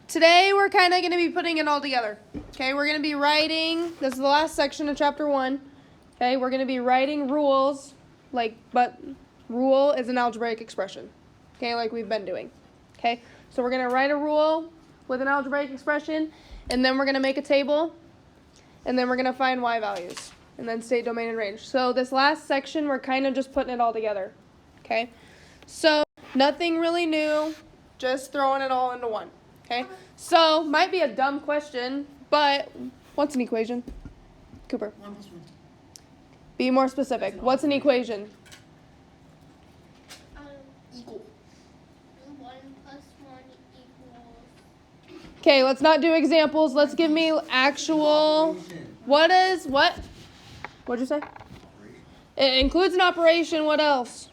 today we're kind of going to be putting it all together. Okay, we're going to be writing, this is the last section of chapter 1. Okay, we're going to be writing rules, but rule is an algebraic expression. Okay, like we've been doing. Okay, so we're going to write a rule with an algebraic expression, and then we're going to make a table, and then we're going to find y values, and then state, domain, and range. So this last section, we're kind of just putting it all together. Okay, so nothing really new, just throwing it all into one. Okay, so might be a dumb question, but what's an equation? Cooper. 1 + 1. Be more specific. What's an equation? Equal. 1 + 1 equals. Okay, let's not do examples. Let's give me actual. What? What'd you say? It includes an operation. What else?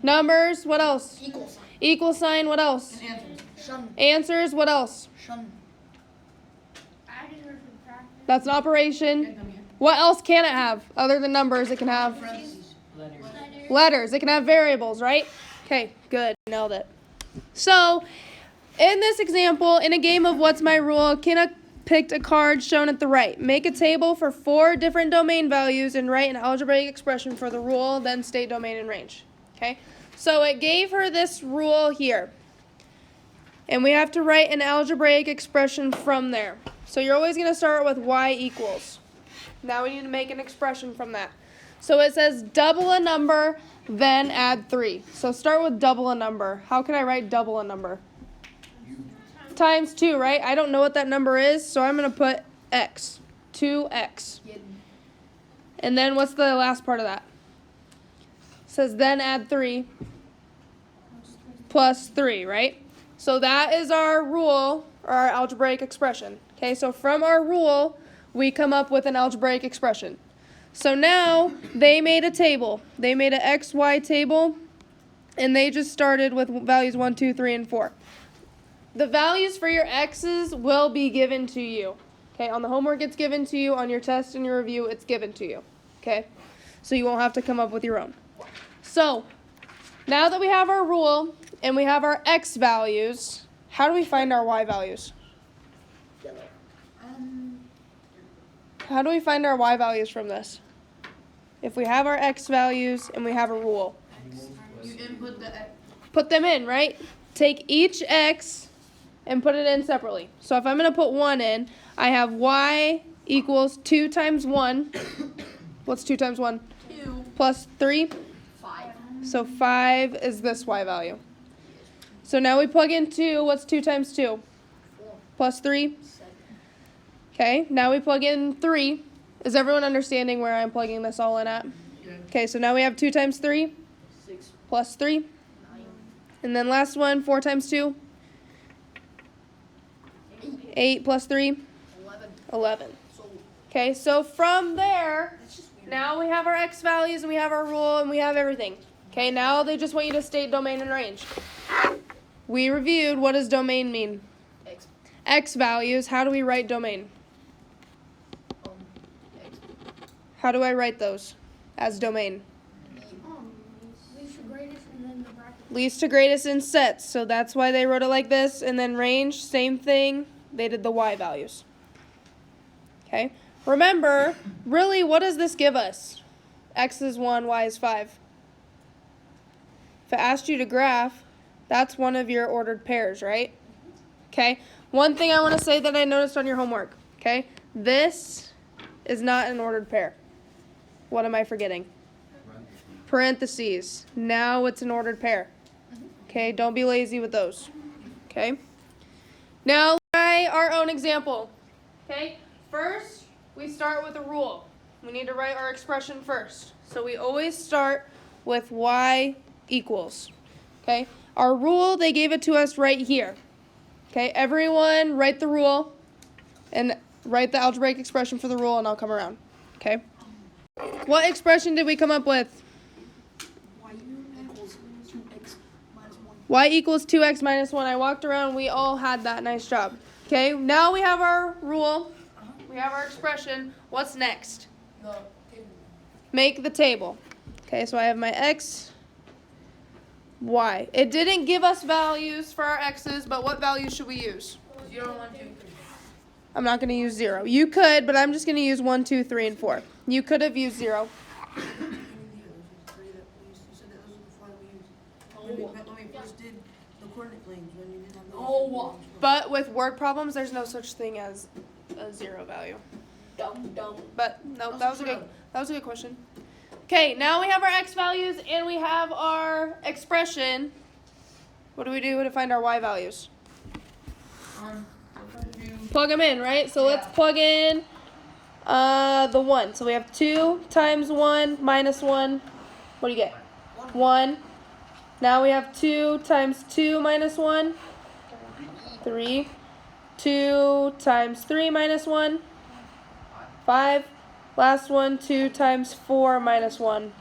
Numbers. What else? Equal sign. Equal sign. What else? And answers. Shun. Answers. What else? Shun. Adding or subtracting. That's an operation. What else can it have other than numbers? It can have letters. It can have variables, right? Okay, good. Nailed it. So, in this example, in a game of What's My Rule, Kenna picked a card shown at the right. Make a table for 4 different domain values and write an algebraic expression for the rule, then state, domain, and range. Okay? So it gave her this rule here. And we have to write an algebraic expression from there. So you're always going to start with y equals. Now we need to make an expression from that. So it says double a number, then add 3. So start with double a number. How can I write double a number? Times 2, right? I don't know what that number is, so I'm going to put x. 2x. And then what's the last part of that? It says then add 3 plus 3, right? So that is our rule, or our algebraic expression. Okay, so from our rule, we come up with an algebraic expression. So now they made a table. They made an XY table, and they just started with values 1, 2, 3, and 4. The values for your x's will be given to you. Okay, on the homework it's given to you, on your test and your review it's given to you. Okay, so you won't have to come up with your own. So now that we have our rule and we have our x values, how do we find our y values? How do we find our y values from this? If we have our x values and we have a rule. You input the x. Put them in, right? Take each x and put it in separately. So if I'm going to put 1 in, I have y equals 2 times 1. What's 2 times 1? 2. Plus 3. 5. So 5 is this y value. So now we plug in 2. What's 2 times 2? 4. Plus 3. 7. Okay, now we plug in 3. Is everyone understanding where I'm plugging this all in at? Yeah. Okay, so now we have 2 times 3 6. plus 3. 9. And then last one, 4 times 2. 8 plus 3. 11. 11. So Okay, so from there, that's just weird. now we have our x values and we have our rule and we have everything. Okay, now they just want you to state domain and range. We reviewed, what does domain mean? X. X values, how do we write domain? X. How do I write those as domain? Least to greatest and then the bracket. Least to greatest in sets, so that's why they wrote it like this. And then range, same thing, they did the y values. Okay, remember, really, what does this give us? X is 1, y is 5. If I asked you to graph, that's one of your ordered pairs, right? Okay, one thing I want to say that I noticed on your homework, okay? This is not an ordered pair. What am I forgetting? Parentheses. Now it's an ordered pair. Okay, don't be lazy with those. Okay? Now, try our own example. Okay? First, we start with a rule. We need to write our expression first. So we always start with y equals. Okay? Our rule, they gave it to us right here. Okay? Everyone write the rule and write the algebraic expression for the rule, and I'll come around. Okay? What expression did we come up with? Y equals 2x minus 1. Y equals 2x minus 1. I walked around. We all had that. Nice job. Okay, now we have our rule. We have our expression. What's next? The table. Make the table. Okay, so I have my x y. It didn't give us values for our x's, but what values should we use? 0, 1, 2, 3. I'm not going to use 0. You could, but I'm just going to use 1, 2, 3, and 4. You could have used 0. You said that those are the 4 that we used. When we first did the coordinate planes, when you didn't have those. But with word problems, there's no such thing as a 0 value. Dumb. But no, that was a good question. Okay, now we have our x values and we have our expression. What do we do to find our y values? Plug them in, right? So let's plug in the 1. So we have 2 times 1 minus 1. What do you get? 1. Now we have 2 times 2 minus 1. 3. 2 times 3 minus 1. 5. Last one, 2 times 4 minus 1.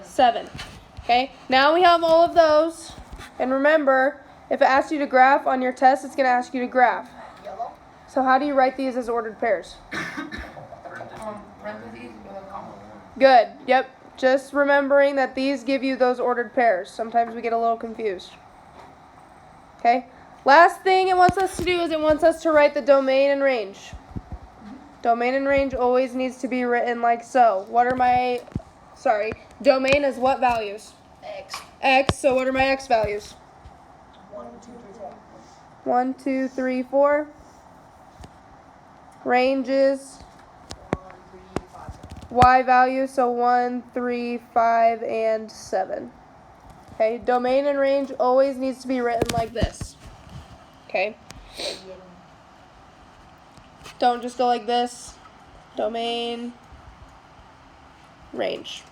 7. Okay, now we have all of those. And remember, if it asks you to graph on your test, it's going to ask you to graph. Yellow. So how do you write these as ordered pairs? Parentheses with a comma. Good. Yep. Just remembering that these give you those ordered pairs. Sometimes we get a little confused. Okay. Last thing it wants us to do is it wants us to write the domain and range. Domain and range always needs to be written like so. Domain is what values? X. X, so what are my x values? 1, 2, 3, 4. 1, 2, 3, 4. Range is 1, 3, 5, 7. y values, so 1, 3, 5, and 7. Okay, domain and range always needs to be written like this. Okay? Don't just go like this. Domain, range.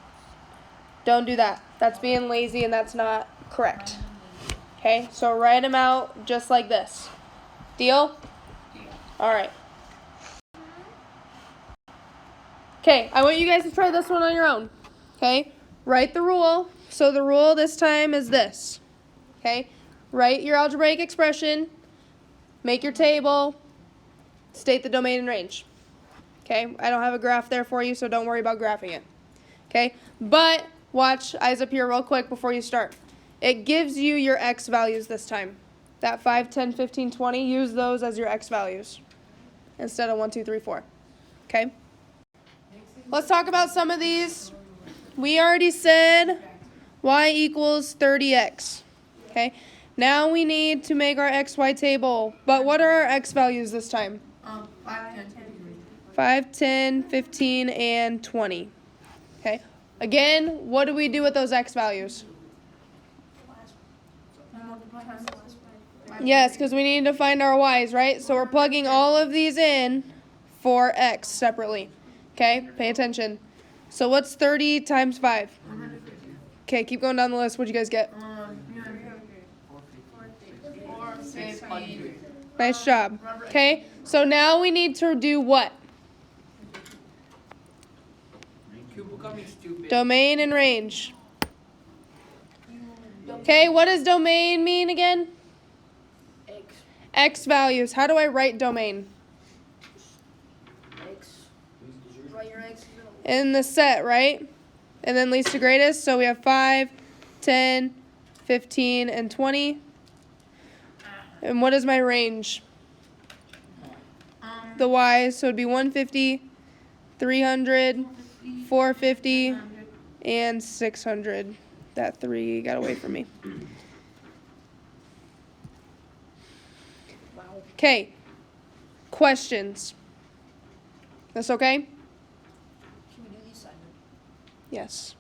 Don't do that. That's being lazy and that's not correct. Okay, so write them out just like this. Deal? All right. Okay, I want you guys to try this one on your own. Okay, write the rule. So the rule this time is this. Okay, write your algebraic expression, make your table, state the domain and range. Okay, I don't have a graph there for you, so don't worry about graphing it. Okay, but watch, eyes up here real quick before you start. It gives you your x values this time. That 5, 10, 15, 20, use those as your x values instead of 1, 2, 3, 4. Okay? Let's talk about some of these. We already said y equals 30x. Okay? Now we need to make our xy table. But what are our x values this time? 5, 10, 15. 5, 10, 15, and 20. Okay? Again, what do we do with those x values? Yes, because we need to find our y's, right? So we're plugging all of these in for x separately. Okay? Pay attention. So what's 30 times 5? Okay, keep going down the list. What'd you guys get? 450. Nice job. Okay? So now we need to do what? Domain and range. Okay, what does domain mean again? X. X values. How do I write domain? X. Write your X. In the set, right? And then least to greatest. So we have 5, 10, 15, and 20. And what is my range? The y's. So it would be 150, 300, 450, and 600. That 3 got away from me. Okay. Questions? That's okay? Can we do the assignment? Yes.